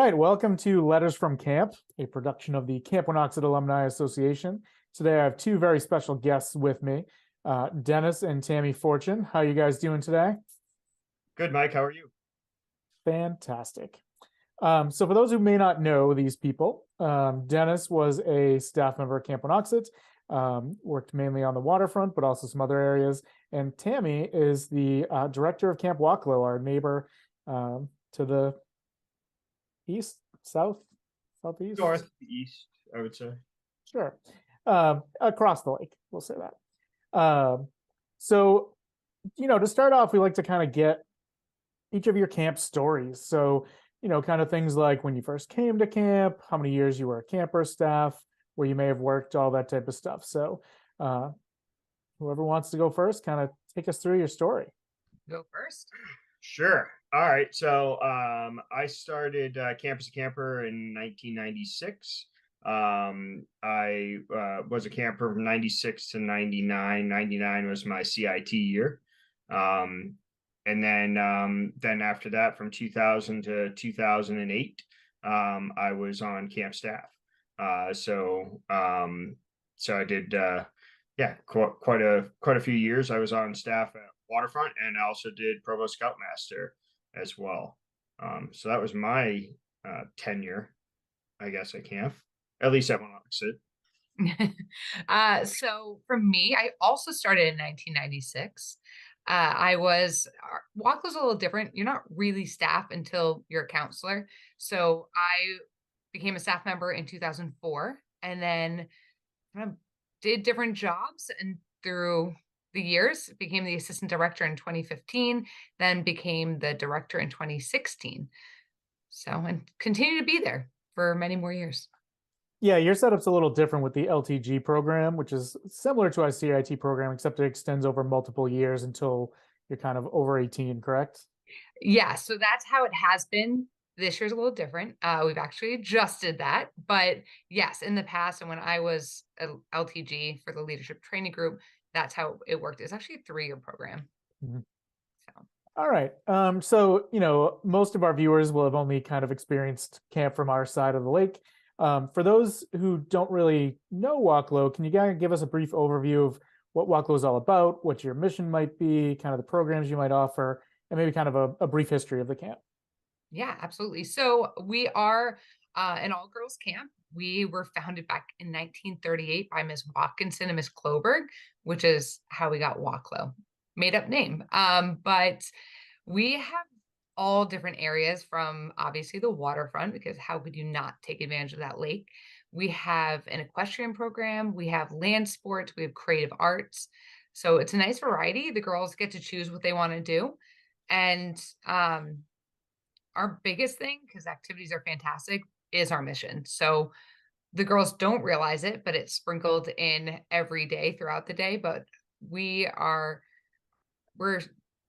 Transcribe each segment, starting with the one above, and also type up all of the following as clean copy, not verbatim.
right, welcome to Letters from Camp, a production of the Camp Winoxet Alumni Association. Today I have two very special guests with me, Dennis and Tammy Fortune. How are you guys doing today? Good, Mike. How are you? Fantastic. So for those who may not know these people, Dennis was a staff member at Camp Winoxet, worked mainly on the waterfront, but also some other areas. And Tammy is the director of Camp Wacklow, our neighbor to the east, south, southeast. Northeast, I would say. Sure. Across the lake, we'll say that. So, to start off, we like to kind of get each of your camp stories. So, kind of things like when you first came to camp, how many years you were a camper staff, where you may have worked, all that type of stuff. So, whoever wants to go first, kind of take us through your story. Go first. Sure. All right. So I started Camp as a Camper in 1996. I was a camper from 96 to 99. 99 was my CIT year. And then after that, from 2000 to 2008, I was on camp staff. So I did quite a few years. I was on staff at Waterfront, and I also did Provost Scoutmaster as well. So that was my tenure, I guess, at camp, at least at Winoxet. So for me, I also started in 1996. Walk was a little different. You're not really staff until you're a counselor. So I became a staff member in 2004 and then kind of did different jobs, and through the years became the assistant director in 2015, then became the director in 2016. So, and continue to be there for many more years. Yeah, your setup's a little different with the LTG program, which is similar to our CIT program, except it extends over multiple years until you're kind of over 18, correct? Yeah, so that's how it has been. This year's a little different. We've actually adjusted that. But yes, in the past, and when I was at LTG for the leadership training group, that's how it worked. It's actually a 3-year program. Mm-hmm. So. All right. So, most of our viewers will have only kind of experienced camp from our side of the lake. For those who don't really know Wacklow, can you kind of give us a brief overview of what Wacklow is all about, what your mission might be, kind of the programs you might offer, and maybe kind of a brief history of the camp? Yeah, absolutely. So we are an all-girls camp. We were founded back in 1938 by Ms. Watkinson and Ms. Kloberg, which is how we got Wacklow, made up name. But we have all different areas, from obviously the waterfront, because how could you not take advantage of that lake? We have an equestrian program, we have land sports, we have creative arts. So it's a nice variety. The girls get to choose what they want to do. And our biggest thing, because activities are fantastic, is our mission. So the girls don't realize it, but it's sprinkled in every day throughout the day. But we're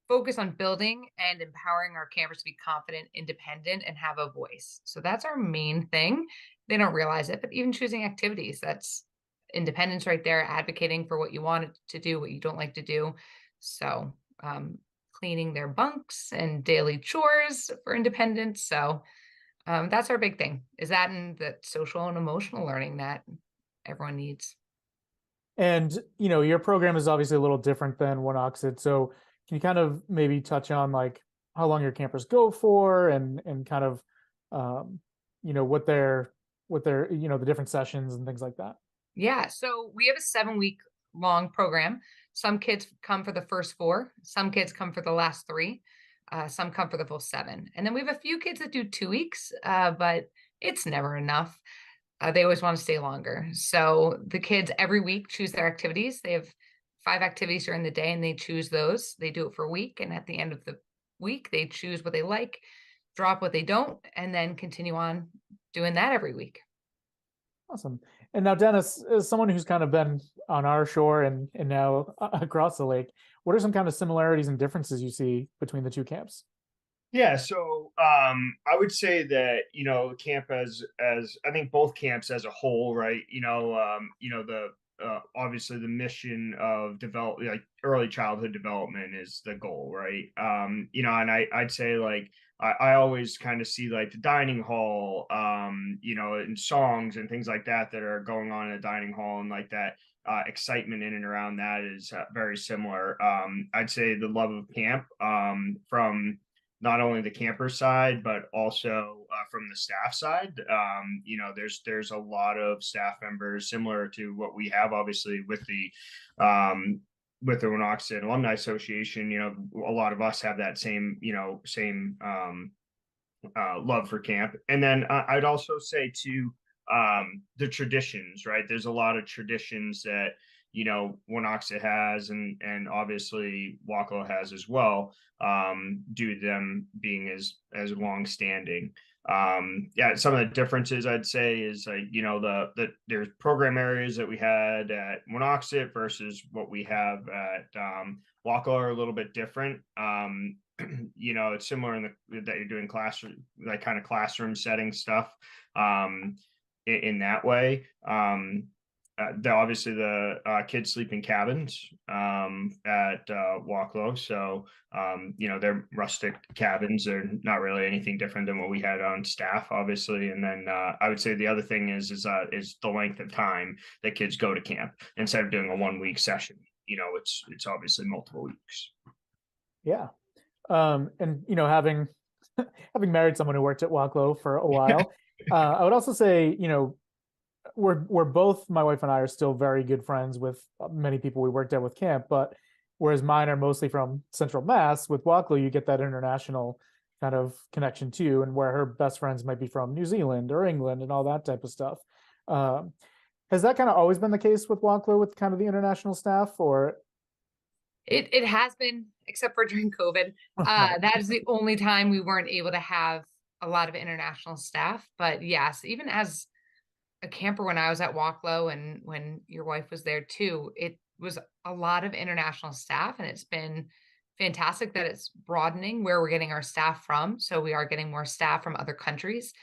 focused on building and empowering our campers to be confident, independent, and have a voice. So that's our main thing. They don't realize it, but even choosing activities, that's independence right there, advocating for what you want to do, what you don't like to do. So cleaning their bunks and daily chores for independence. So that's our big thing, is that and the social and emotional learning that everyone needs. And, your program is obviously a little different than Winoxet. So can you kind of maybe touch on like how long your campers go for and kind of, what they're, the different sessions and things like that? Yeah. So we have a 7-week long program. Some kids come for the first 4, some kids come for the last 3, some come for the full 7. And then we have a few kids that do 2 weeks, but it's never enough. They always want to stay longer. So the kids every week choose their activities. They have 5 activities during the day, and they choose those. They do it for a week. And at the end of the week, they choose what they like, drop what they don't, and then continue on doing that every week. Awesome. And now, Dennis, as someone who's kind of been on our shore and now across the lake, what are some kind of similarities and differences you see between the two camps? Yeah, so I would say that camp as I think both camps as a whole, right? The obviously the mission of develop like early childhood development is the goal, right? You know, and I'd say like I always kind of see like the dining hall, you know, and songs and things like that that are going on in a dining hall, and like that excitement in and around that is very similar. I'd say the love of camp, from not only the camper side but also from the staff side. You know, there's a lot of staff members similar to what we have, obviously, with the Winoxet Alumni Association. You know, a lot of us have that same, you know, love for camp. And then I'd also say too, the traditions, right? There's a lot of traditions that, you know, Winoxet has, and obviously Waco has as well, due to them being as long standing. Yeah, some of the differences I'd say is like, you know, there's program areas that we had at Winoxet versus what we have at Waco are a little bit different. You know, it's similar in that you're doing classroom, like kind of classroom setting stuff, in that way. Obviously the kids sleep in cabins at Waco, so you know, they're rustic cabins. They're not really anything different than what we had on staff, obviously. And then I would say the other thing is the length of time that kids go to camp. Instead of doing a 1 week session, you know, it's obviously multiple weeks. Yeah. And you know, having married someone who worked at Waco for a while, I would also say, you know, we're both, my wife and I, are still very good friends with many people we worked at with camp, but whereas mine are mostly from Central Mass, with Waco you get that international kind of connection too, and where her best friends might be from New Zealand or England and all that type of stuff. Um, has that kind of always been the case with Waco, with kind of the international staff, or It has been, except for during COVID. That is the only time we weren't able to have a lot of international staff. But yes, even as a camper when I was at Waco and when your wife was there too, it was a lot of international staff, and it's been fantastic that it's broadening where we're getting our staff from. So we are getting more staff from other countries.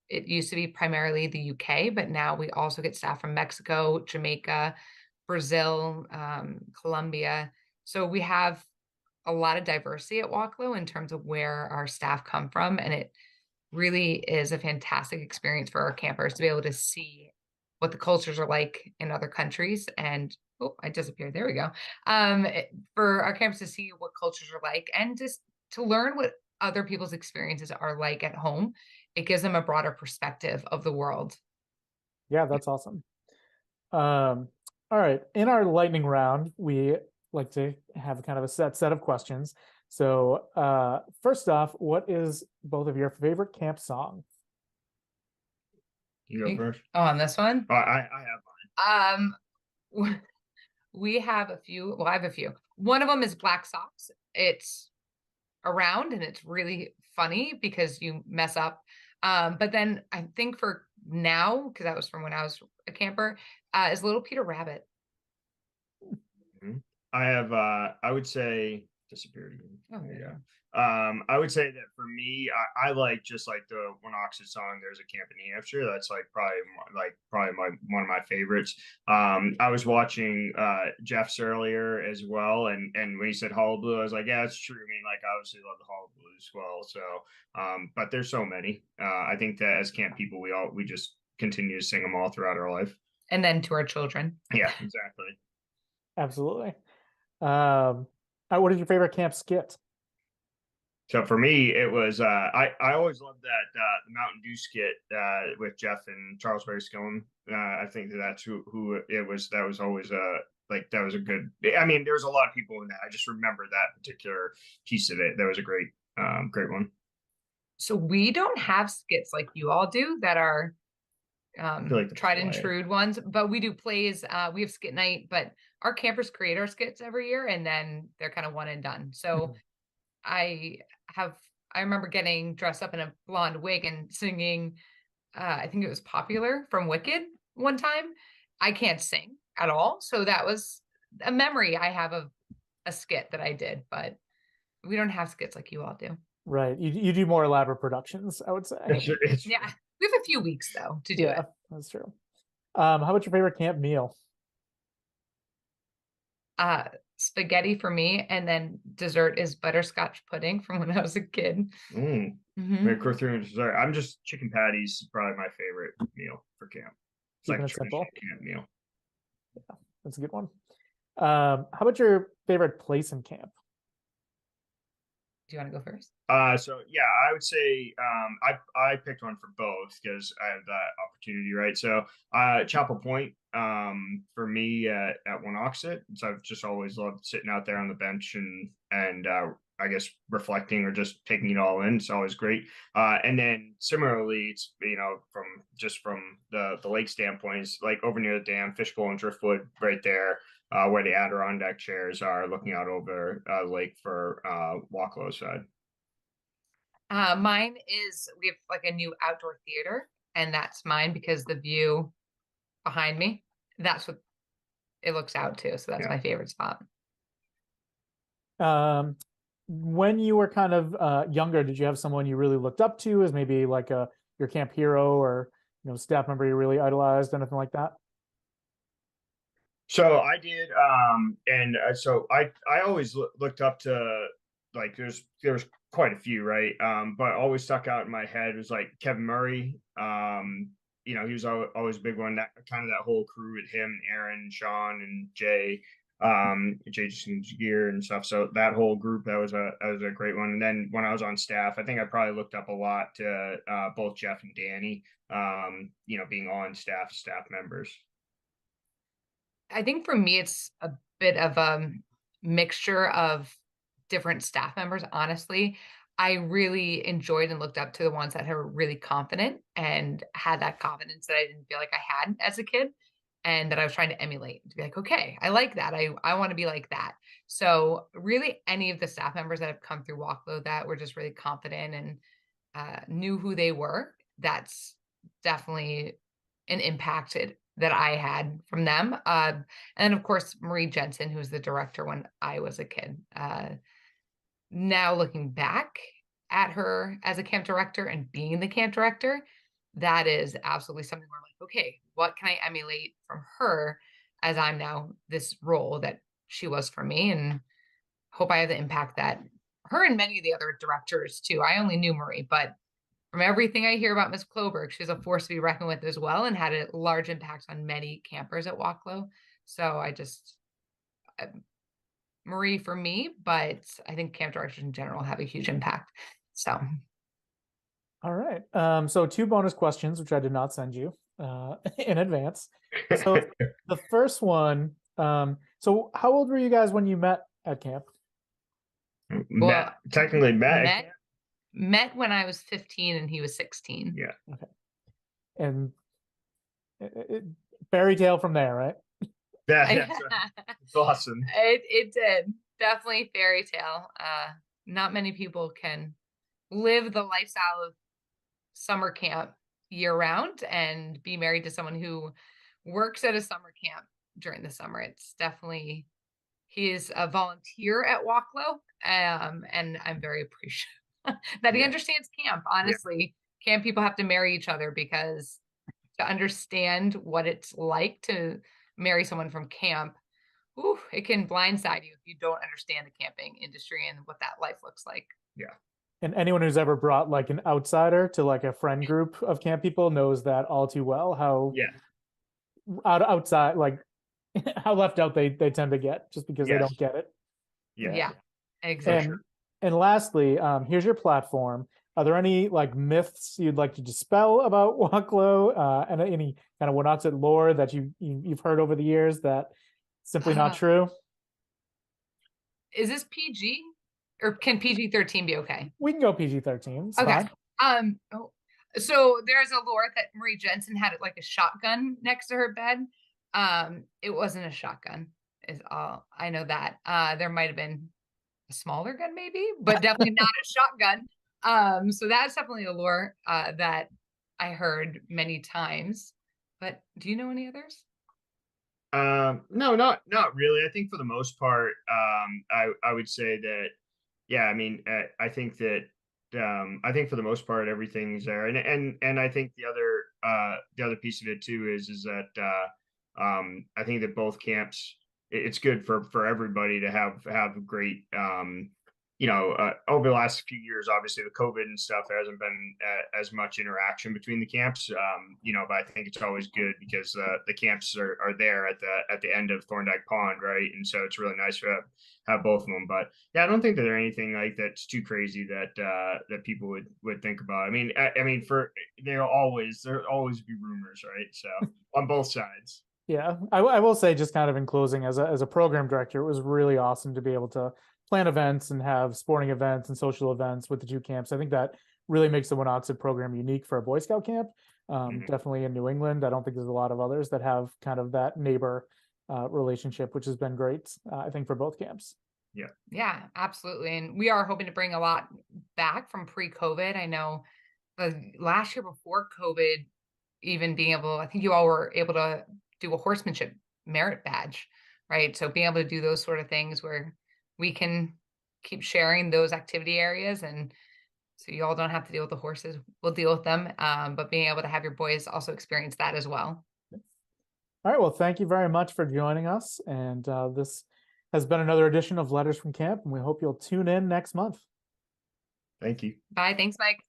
It used to be primarily the UK, but now we also get staff from Mexico, Jamaica, Brazil, Colombia. So we have a lot of diversity at Waco in terms of where our staff come from, and it really is a fantastic experience for our campers to be able to see what the cultures are like in other countries. And oh, I disappeared. There we go. For our campers to see what cultures are like, and just to learn what other people's experiences are like at home. It gives them a broader perspective of the world. yeah, that's awesome. All right, in our lightning round, we like to have kind of a set of questions. So first off, what is both of your favorite camp song? You go first. Oh, on this one? I have Um, we have a few. Well, I have a few. One of them is Black Socks. It's around and it's really funny because you mess up. But then I think for now, because that was from when I was a camper, is Little Peter Rabbit. mine. I have I would say disappeared again. Oh, Yeah. I would say that for me, I like just like the Winoxet song "There's a Camp in New Hampshire." That's like probably one of my favorites. I was watching Jeff's earlier as well, and when he said Hullabaloo, I was like, yeah, that's true. I mean, like, I obviously love the Hullabaloo as well. So, but there's so many. I think that as camp people, we just continue to sing them all throughout our life. And then to our children. Yeah, exactly. Absolutely. What is your favorite camp skit? So for me, it was I always loved that the Mountain Dew skit with Jeff and Charles Barry Skillen. I think that's who it was. That was always like that was a good. I mean, there was a lot of people in that. I just remember that particular piece of it. That was a great one. So we don't have skits like you all do that are like tried and true ones, but we do plays. We have skit night, but our campers create our skits every year, and then they're kind of one and done. So I remember getting dressed up in a blonde wig and singing, I think it was Popular from Wicked one time. I can't sing at all. So that was a memory I have of a skit that I did, but we don't have skits like you all do. Right. You do more elaborate productions, I would say. Yeah. We have a few weeks though to do it. That's true. How about your favorite camp meal? uh, spaghetti for me, and then dessert is butterscotch pudding from when I was a kid. Mm. Hmm. Very quick through dessert. I'm just chicken patties is probably my favorite meal for camp. It's like Keeping a it traditional simple. camp meal. That's a good one. How about your favorite place in camp? Do you want to go first? So yeah, I would say I picked one for both because I have that opportunity, right? So Chapel Point for me at Winoxet. So I've just always loved sitting out there on the bench and I guess reflecting or just taking it all in. It's always great. And then similarly, it's from the lake standpoint, is like over near the dam, Fishbowl and Driftwood, right there. Where the Adirondack chairs are, looking out over the lake for Walklow side. Mine is we have like a new outdoor theater, and that's mine because the view behind me, that's what it looks out to. So that's Yeah. my favorite spot. Um, when you were kind of younger, did you have someone you really looked up to as maybe like your camp hero or staff member you really idolized, anything like that? So I did, and so I always looked up to like there's quite a few, right? But always stuck out in my head was like Kevin Murray. He was always a big one. That kind of that whole crew with him, Aaron, Sean, and Jay, Jason Gear and stuff. So that whole group that was a great one. And then when I was on staff, I think I probably looked up a lot to both Jeff and Danny. Being on staff members. I think for me, it's a bit of a mixture of different staff members, honestly. I really enjoyed and looked up to the ones that were really confident and had that confidence that I didn't feel like I had as a kid and that I was trying to emulate to be like, okay, I like that. I want to be like that. So really any of the staff members that have come through Walklow that were just really confident and knew who they were, that's definitely an impact that I had from them. And of course, Marie Jensen, who was the director when I was a kid. Now looking back at her as a camp director and being the camp director, that is absolutely something where I'm like, okay, what can I emulate from her as I'm now this role that she was for me, and hope I have the impact that her and many of the other directors too. I only knew Marie, but from everything I hear about Miss Kloberg, she's a force to be reckoned with as well and had a large impact on many campers at Walklow. So Marie for me, but I think camp directors in general have a huge impact. So All right. So two bonus questions, which I did not send you in advance. So the first one, so how old were you guys when you met at camp? well, Technically met when I was 15 and he was 16. Yeah. Okay. And fairy tale from there, right? It's awesome. It did. Definitely fairy tale. Not many people can live the lifestyle of summer camp year round and be married to someone who works at a summer camp during the summer. It's definitely he is a volunteer at Walklow, and I'm very appreciative that he understands camp. Honestly, camp people have to marry each other because to understand what it's like to marry someone from camp, ooh, it can blindside you if you don't understand the camping industry and what that life looks like. Yeah. And anyone who's ever brought like an outsider to like a friend group of camp people knows that all too well, how outside, like how left out they tend to get just because they don't get it. Yeah, exactly. And lastly, here's your platform. Are there any like myths you'd like to dispel about Walklow, and any kind of Winoxet lore that you've heard over the years that simply not true? Is this PG or can PG-13 be okay? We can go PG-13. Okay. Fine. So there's a lore that Marie Jensen had like a shotgun next to her bed. It wasn't a shotgun, is all I know that. There might have been a smaller gun, maybe, but definitely not a shotgun. So that's definitely a lore that I heard many times. But do you know any others? No, not really. I think for the most part, I would say that, yeah. I mean, I think that I think for the most part everything's there, and I think the other piece of it too is that I think that both camps it's good for everybody to have a great over the last few years, obviously the COVID and stuff, there hasn't been as much interaction between the camps, but I think it's always good because the camps are there at the end of Thorndike Pond, right? And so it's really nice to have both of them. But yeah, I don't think that there's anything like that's too crazy that people would think about. I mean, there'll always be rumors, right? So on both sides. Yeah, I will say, just kind of in closing, as a program director, it was really awesome to be able to plan events and have sporting events and social events with the two camps. I think that really makes the Winoxid program unique for a Boy Scout camp. Definitely in New England, I don't think there's a lot of others that have kind of that neighbor relationship, which has been great, I think, for both camps. Yeah, absolutely. And we are hoping to bring a lot back from pre-COVID. I know the last year before COVID, even being able, I think you all were able to do a horsemanship merit badge, right? So being able to do those sort of things where we can keep sharing those activity areas, and so you all don't have to deal with the horses, we'll deal with them. But being able to have your boys also experience that as well. All right, well, thank you very much for joining us, and this has been another edition of Letters from Camp, and we hope you'll tune in next month. Thank you. Bye. Thanks, Mike.